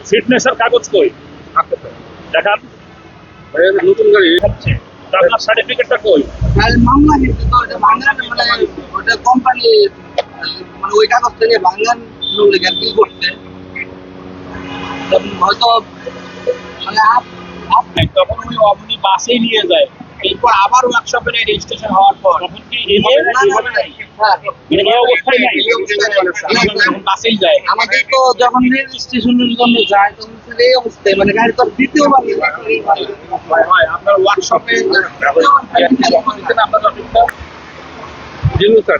ফিটনেসের কাগজ কই দেখান। নতুন গাড়ি হচ্ছে আপনার সার্টিফিকেটটা কই? মামলা কিন্তু তো এটা ভাঙান মানে ওটা কোম্পানি মানে ওই কাগজটা নিয়ে ভাঙান লেগে কি করতে হয়তো মানে আপনি তখন ওই অমনি বাসেই নিয়ে যায়, এরপর আবার ওয়ার্কশপে রেজিস্ট্রেশন হওয়ার পর তখন কি এই অবস্থায় নাই? বাসেই যায়। আমাদের তো যখন রেজিস্ট্রেশনের জন্য যায় তখন এই অবস্থায় মানে গাড়ি তো দ্বিতীয়বার হয় আপনার ওয়ার্কশপে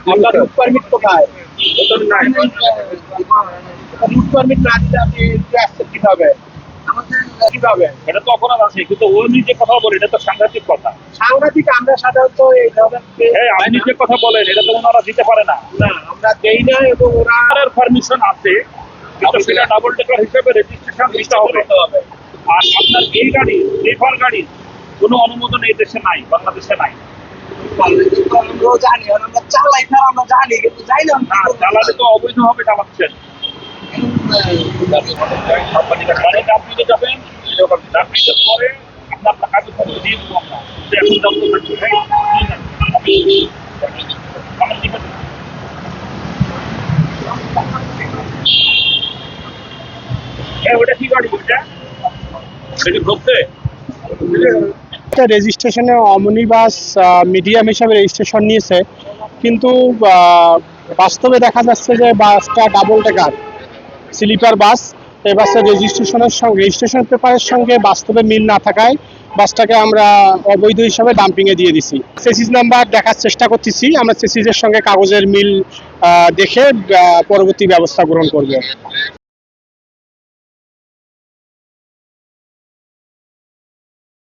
আপনার রুট পারমিট কোথায়? রুট পারমিট না দিলে আপনি আসছেন কিভাবে? কিভাবে এটা তো অপরাধ আছে, কিন্তু ও নিজে কথা বলে, এটা তো সাংঘাতিক কথা। সাংঘাতিক আমরা সাধারণত এই ধরনের আপনি নিজে কথা বলেন, এটা তো ওনারা দিতে পারে না। না আমরা দেই না এবং ওরা পারমিশন আছে, কিন্তু সেটা ডাবল ডেকার হিসেবে রেজিস্ট্রেশন দিতে হবে। আর আপনার এই গাড়ি লেবার গাড়ি কোনো অনুমোদন এই দেশে নাই, বাংলাদেশে নাই। আমরাও জানি, আমরা চালাই না, আমরা জানি কিন্তু যাই না চালালে তো অবৈধভাবে চালাচ্ছেন। আপনি যাবেন ডাব্লিউতে পরে আপনার কাগজপত্র দিয়ে দেবো আমরা, এখন দপ্তর থাকবে। ওটা কি গাড়ি? ওইটা সেটি ঢুকছে রেজিস্ট্রেশনে অমনিবাস মিডিয়াম হিসাবে রেজিস্ট্রেশন নিয়েছে, কিন্তু বাস্তবে দেখা যাচ্ছে যে বাসটা ডাবল ডেকার স্লিপার বাস। এই বাসের রেজিস্ট্রেশন পেপারের সঙ্গে বাস্তবে মিল না থাকায় বাসটাকে আমরা অবৈধ হিসাবে ডাম্পিংয়ে দিয়ে দিছি। চেসিস নাম্বার দেখার চেষ্টা করতেছি, আমরা চেসিসের সঙ্গে কাগজের মিল দেখে পরবর্তী ব্যবস্থা গ্রহণ করব।